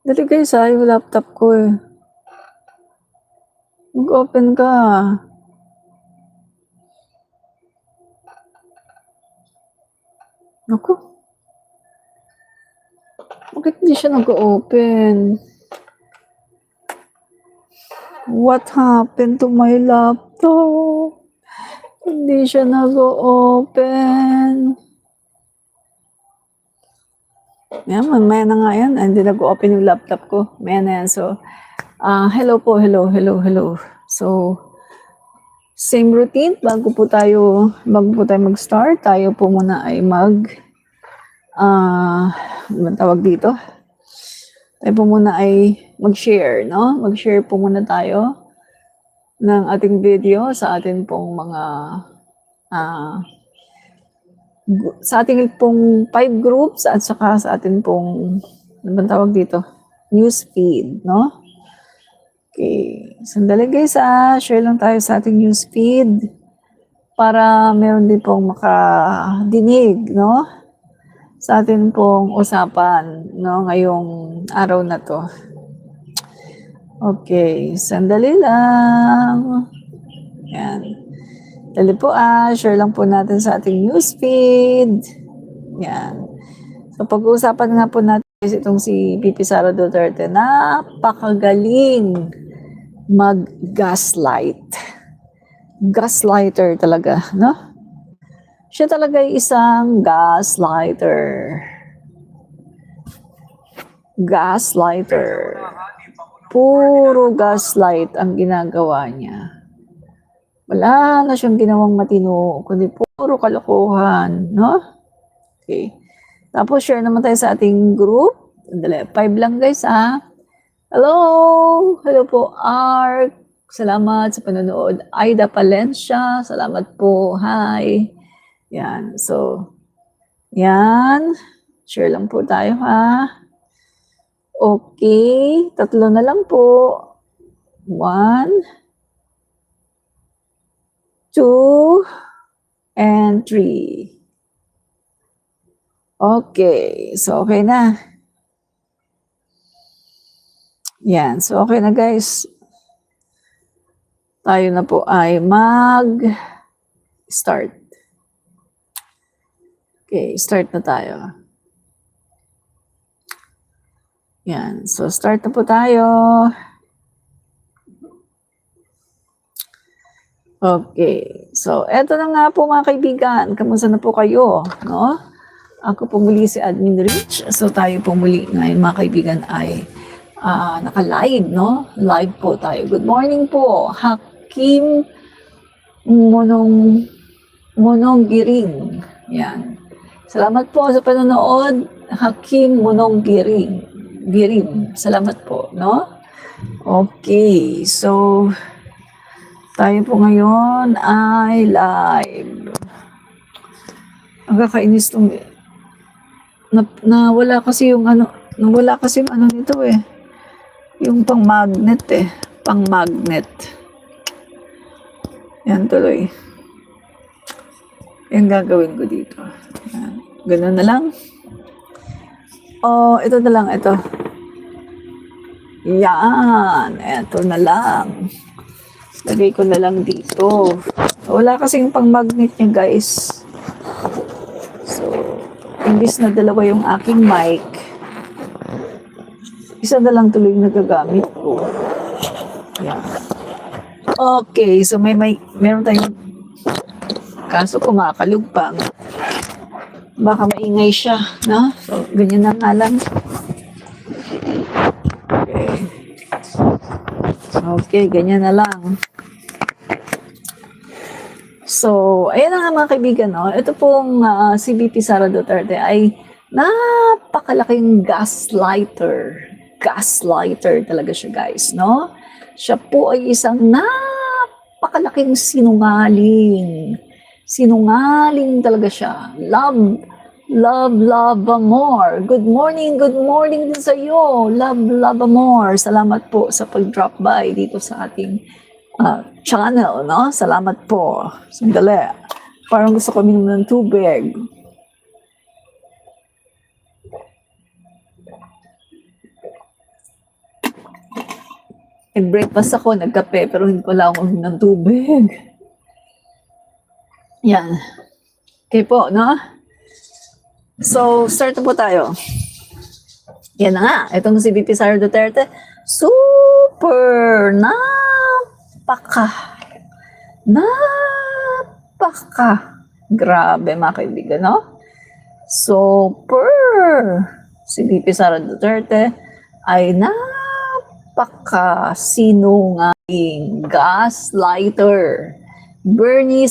Dali guys yung laptop ko eh. Mag-open ka. Naku. Bakit hindi siya nag-open? What happened to my laptop? Hindi siya nag-open. Yan, mamaya na nga yan. Hindi nag-open yung laptop ko. Maya na yan. So, hello po, hello. So, same routine. Bago po tayo mag-start, tayo po muna ay ano tawag dito? Tayo po muna ay mag-share, no? Mag-share po muna tayo ng ating video sa ating pong mga sa ating pong 5 groups at saka sa ating pong ano bang tawag dito? News feed, no? Okay. Sandali guys, share lang tayo sa ating news feed para meron din pong makadinig, no? Sa atin pong usapan, no? Ngayong araw na to. Okay, sandali lang. Yan. Dali po share lang po natin sa ating newsfeed. Yan. So pag-uusapan nga po natin itong si VP Sara Duterte, napakagaling mag-gaslight. Gaslighter talaga, no? Siya talaga ay isang gaslighter. Gaslighter. Puro gaslight ang ginagawa niya. Wala na siyang ginawang matino, kundi puro kalokohan, no? Okay. Tapos share naman tayo sa ating group. 5 lang guys, Hello! Hello po, Ark. Salamat sa panonood. Aida Palencia, salamat po. Hi. Yan. So, yan. Share lang po tayo, Okay. 3 na lang po. 1, 2, and 3. Okay. So, okay na. Yan. So, okay na guys. Tayo na po ay mag-start. Okay. Start na tayo. Yan. So, start na po tayo. Okay. So, eto na nga po mga kaibigan. Kamusta na po kayo? No? Ako po muli si Admin Rich. So, tayo po muli ngayon mga kaibigan ay naka-live, no? Live po tayo. Good morning po, Hakim Monong Giring. Yan. Salamat po sa panonood, Hakim Monong Giring. Salamat po, no? Okay. So, tayo po ngayon ay live. Ang kakainis itong nawala kasi yung ano nito eh. Yung pang-magnet eh. Pang-magnet. Yan tuloy. Yan gagawin ko dito. Yan. Ganun na lang. Ito na lang. Ito. Yan. Ito na lang. Lagay ko na lang dito. Wala kasing pang-magnet niya guys. So, imbis na dalawa yung aking mic, isa na lang tuloy yung nagagamit ko. Yan. Okay, so meron tayong kaso kumakalugpang. Baka maingay siya, no? So, ganyan na nga lang. Okay, ganyan na lang. So, ayan na nga mga kaibigan, no? Ito pong si VP Sara Duterte ay napakalaking gaslighter. Gaslighter talaga siya, guys, no? Siya po ay isang napakalaking sinungaling. Sinungaling talaga siya. Love more. Good morning din sa iyo. Love more. Salamat po sa pag-drop by dito sa ating channel, no? Salamat po. Sandali. Parang gusto ko minom ng tubig. Nag-breakfast ako, nagkape, pero hindi pala ako ng tubig. Yan. Okay po, no? So, start na po tayo. Yan na nga, itong si VP Sara Duterte, super grabe mga kaibigan, no? Super si VP Sara Duterte ay sinungaling gaslighter. Bernie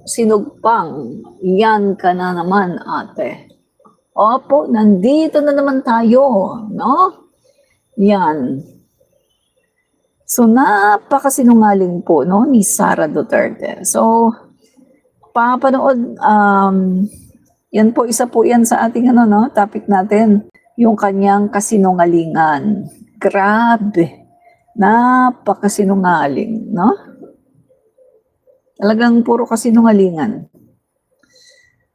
Sinugpang, yan ka na naman ate. Opo, nandito na naman tayo, no? Yan. So, napakasinungaling po, no, ni Sara Duterte. So, papanood, yan po, isa po yan sa ating, topic natin, yung kanyang kasinungalingan. Grabe. Napakasinungaling, no? Talagang puro kasinungalingan.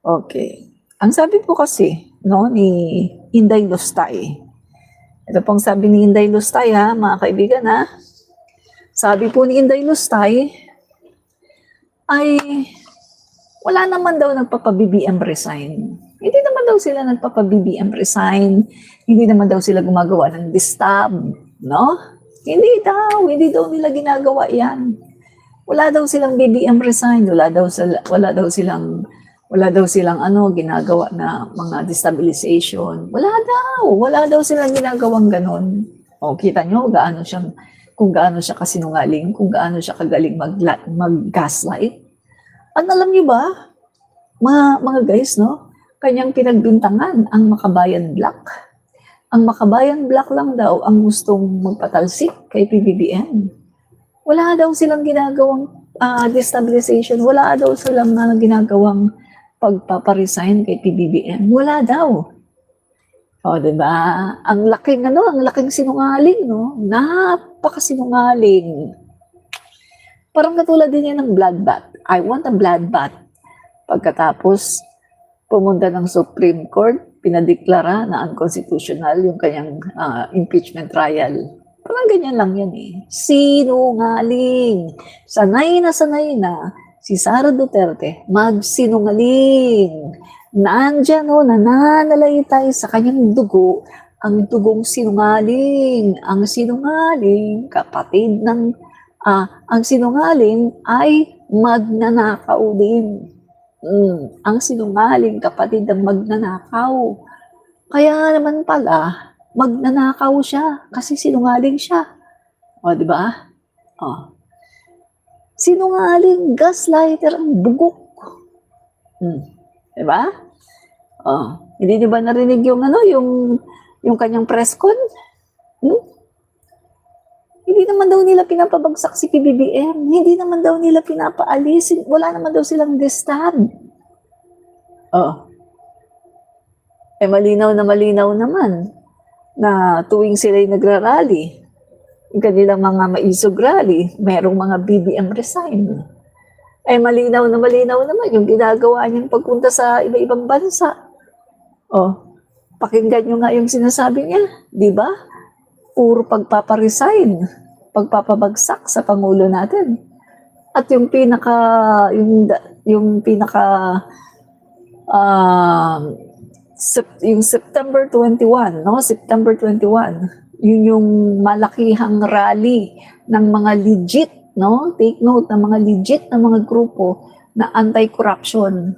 Okay. Ang sabi po kasi, no, ni Inday Lustay. Ito pong sabi ni Inday Lustay, ha, mga kaibigan, ha. Sabi po ni Inday Lustay, ay wala naman daw nagpapa-BBM resign. Hindi naman daw sila nagpapa-BBM resign. Hindi naman daw sila gumagawa ng distab, no? Hindi daw nila ginagawa yan. Wala daw silang BBM resign, wala daw silang ginagawa na mga destabilization. Wala daw silang ginagawang ganon. O, kita nyo kung gaano siya kasinungaling, kung gaano siya kagaling mag-gaslight. At alam niyo ba, mga guys, no? Kanyang pinagbintangan ang Makabayan Black. Ang Makabayan Black lang daw ang gustong magpatalsik kay PBBM. Wala daw silang ginagawang destabilization. Wala daw silang ginagawang pagpaparesign kay PBBM. Wala daw. O, diba? Ang laking sinungaling, no? Napakasinungaling. Parang katulad din yan ng bloodbath. I want a bloodbath. Pagkatapos, pumunta ng Supreme Court, pinadeklara na unconstitutional yung kanyang impeachment trial. Parang ganyan lang yan eh. Sinungaling. Sanay na si Sara Duterte magsinungaling. Nandyan nananalaytay sa kanyang dugo ang dugong sinungaling. Ang sinungaling, ang sinungaling ay magnanakaw din. Ang sinungaling, kapatid ng magnanakaw. Kaya naman pala, magnanakaw siya kasi sinungaling siya. O, di ba? O. Sinungaling, gaslighter, ang bugok. Di ba? O. Hindi niyo ba narinig yung yung kanyang press con? Hindi naman daw nila pinapabagsak si PBBM. Hindi naman daw nila pinapaalis. Wala naman daw silang distab. Malinaw naman na tuwing sila'y nagrarally, yung kanilang mga maisog rally, merong mga BBM resign. Malinaw naman yung ginagawa niyang pagpunta sa iba-ibang bansa. Pakinggan niyo nga yung sinasabi niya, di ba? Puro pagpaparesign, pagpapabagsak sa Pangulo natin. At yung September 21, no? September 21, yun yung malakihang rally ng mga legit, no? Take note, ng mga legit na mga grupo na anti-corruption.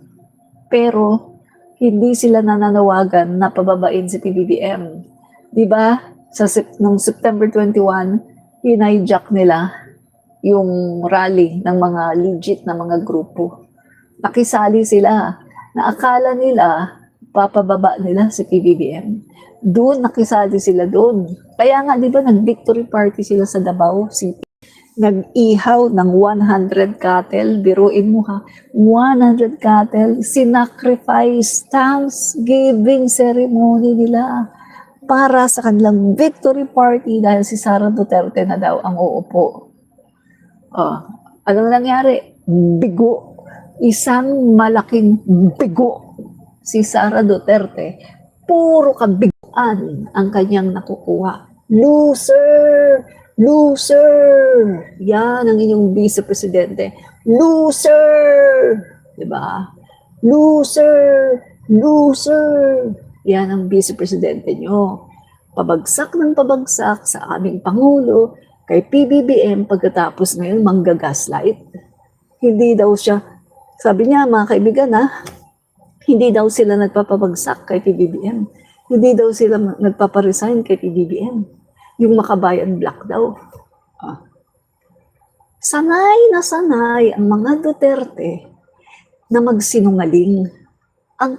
Pero hindi sila nananawagan na pababain si PBBM. Di ba? Nung September 21, hinayjack nila yung rally ng mga legit na mga grupo. Nakisali sila na akala nila papababa nila si PBBM. Doon, nakisali sila doon. Kaya nga, di ba, nag-victory party sila sa Davao City. Nag-ihaw ng 100 cattle. Biruin mo ha, 100 cattle. Sinacrifice, Thanksgiving ceremony nila para sa kanilang victory party dahil si Sara Duterte na daw ang uupo. Anong nangyari? Bigo. Isang malaking bigo. Si Sara Duterte, puro kabiguan ang kanyang nakukuha. Loser! Loser! Yan ang inyong vice presidente. Loser! Diba? Loser! Loser! Yan ang vice presidente nyo. Pabagsak ng pabagsak sa aming Pangulo, kay PBBM, pagkatapos ngayon manggagaslight. Hindi daw siya, sabi niya mga kaibigan hindi daw sila nagpapabagsak kay PBBM. Hindi daw sila nagpaparesign kay PBBM. Yung Makabayan Black daw. Sanay na sanay ang mga Duterte na magsinungaling.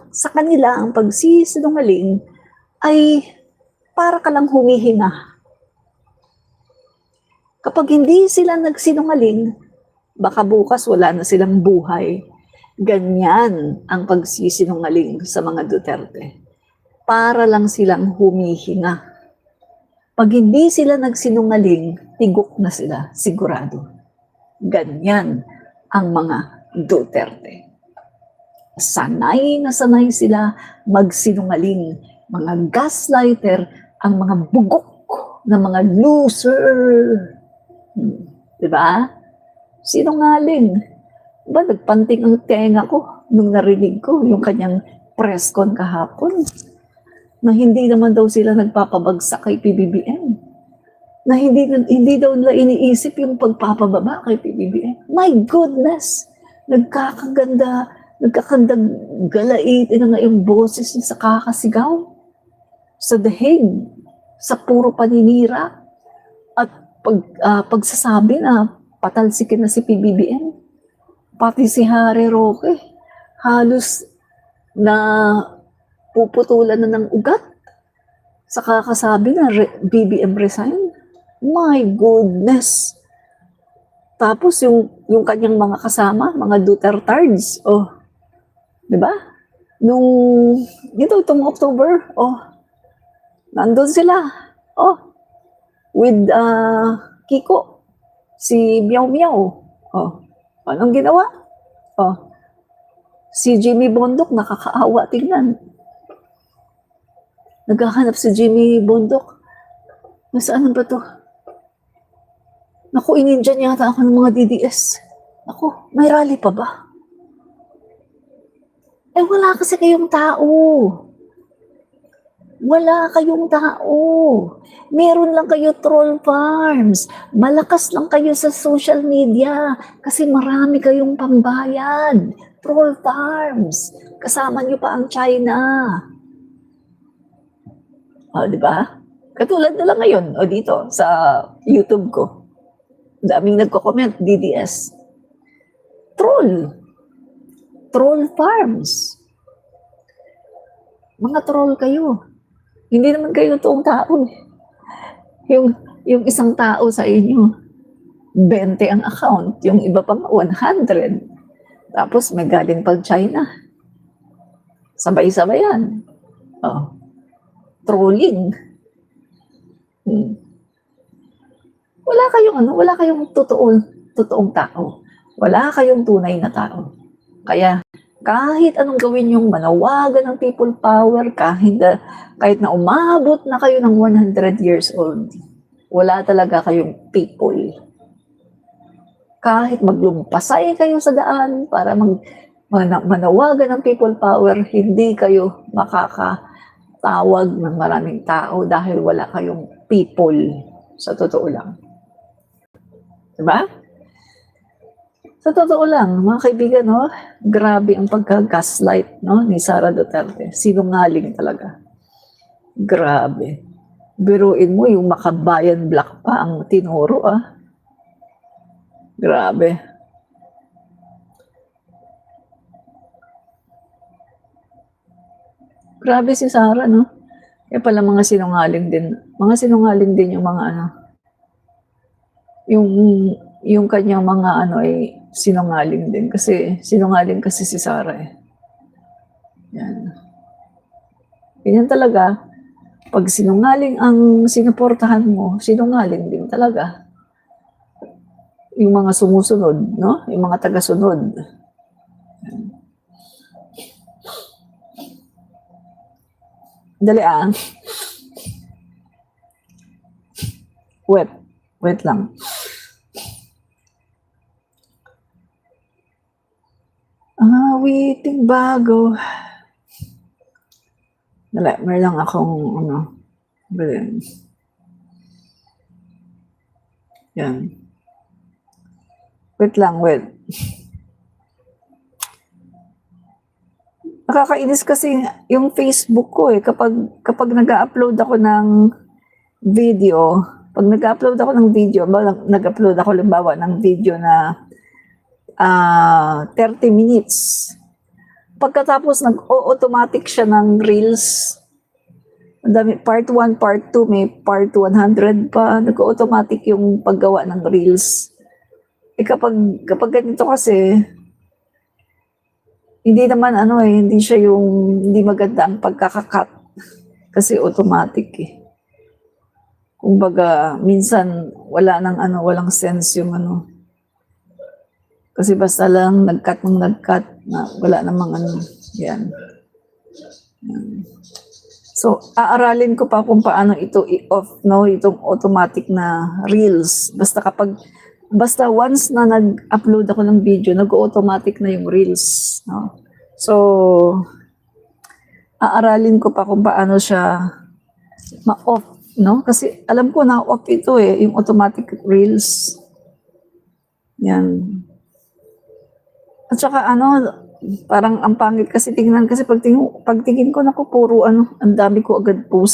Sa kanila, ang pagsisinungaling ay para ka lang humihinga. Kapag hindi sila nagsinungaling, baka bukas wala na silang buhay. Ganyan ang pagsisinungaling sa mga Duterte. Para lang silang humihinga. Pag hindi sila nagsinungaling, tigok na sila, sigurado. Ganyan ang mga Duterte. Sanay na sanay sila magsinungaling. Mga gaslighter, ang mga bugok na mga loser. Diba? Sinungaling. Ba, nagpanting ang tenga ko nung narinig ko yung kanyang press con kahapon na hindi naman daw sila nagpapabagsak kay PBBM. Na hindi daw nila iniisip yung pagpapababa kay PBBM. My goodness! Nagkakaganda galait na nga yung boses niya sa kakasigaw, sa dahig, sa puro paninira, at pagsasabi na patalsikin na si PBBM. Pati si Harry Roque, halos na puputulan na ng ugat sa kakasabi na BBM resign. My goodness! Tapos yung kanyang mga kasama, mga Dutertards, di ba? Itong October, nandun sila, with Kiko, si Miao Miao, anong ginawa? Si Jimmy Bondok, nakakaawa tingnan. Naghahanap si Jimmy Bondok. Nasaan ba to? Naku, inindyan yata ako ng mga DDS. Naku, may rally pa ba? Wala kasi kayong tao. Wala kayong tao. Meron lang kayo troll farms. Malakas lang kayo sa social media kasi marami kayong pambayad. Troll farms. Kasama nyo pa ang China. Di ba? Katulad na lang ngayon, dito sa YouTube ko. Daming nagko-comment, DDS. Troll. Troll farms. Mga troll kayo. Hindi naman kayo toong tao. Yung isang tao sa inyo, 20 ang account, yung iba pang 100. Tapos may galing pag China. Sabay-sabayan. Trolling. Wala kayong totoong tao. Wala kayong tunay na tao. Kaya kahit anong gawin yung manawagan ng people power, kahit na umabot na kayo ng 100 years old, wala talaga kayong people. Kahit maglumpasay kayo sa daan para manawagan ng people power, hindi kayo makakatawag ng maraming tao dahil wala kayong people. Sa totoo lang. Diba? Sa totoo lang, mga kaibigan, grabe ang pagka-gaslight ni Sara Duterte. Sinungaling talaga. Grabe. Biruin mo, yung Makabayan Black pa ang tinuro, Grabe. Grabe si Sara, no? Kaya pala mga sinungaling din. Mga sinungaling din yung mga yung kanyang mga ay sinungaling din. Kasi sinungaling kasi si Sara Yan. Ganyan talaga. Pag sinungaling ang sinuportahan mo, sinungaling din talaga. Yung mga sumusunod, no? Yung mga tagasunod. Dali Wet. Wait lang. Waiting bago. Dala, meron lang akong ano. Bilhin. Yan. Wait lang, wait. Nakakainis kasi yung Facebook ko eh. Kapag nag-upload ako ng video, pag nag-upload ako ng video, nag-upload ako limbawa ng video na 30 minutes. Pagkatapos nag-automatic siya ng reels. Ang dami, part 1, part 2, may part 100 pa. Nag-automatic yung paggawa ng reels. Kapag ganito kasi, hindi naman hindi siya hindi maganda ang pagkakakat. Kasi automatic eh. Kumbaga, minsan walang sense yung Kasi basta lang nag-cut na wala namang yan. So, aaralin ko pa kung paano ito i-off, itong automatic na reels. Basta once na nag-upload ako ng video, nag-automatic na yung reels, no? So, aaralin ko pa kung paano siya ma-off, no? Kasi alam ko na off ito yung automatic reels. Yan. At saka parang ang pangit kasi tingnan kasi pagtingin ko puro ang dami ko agad post.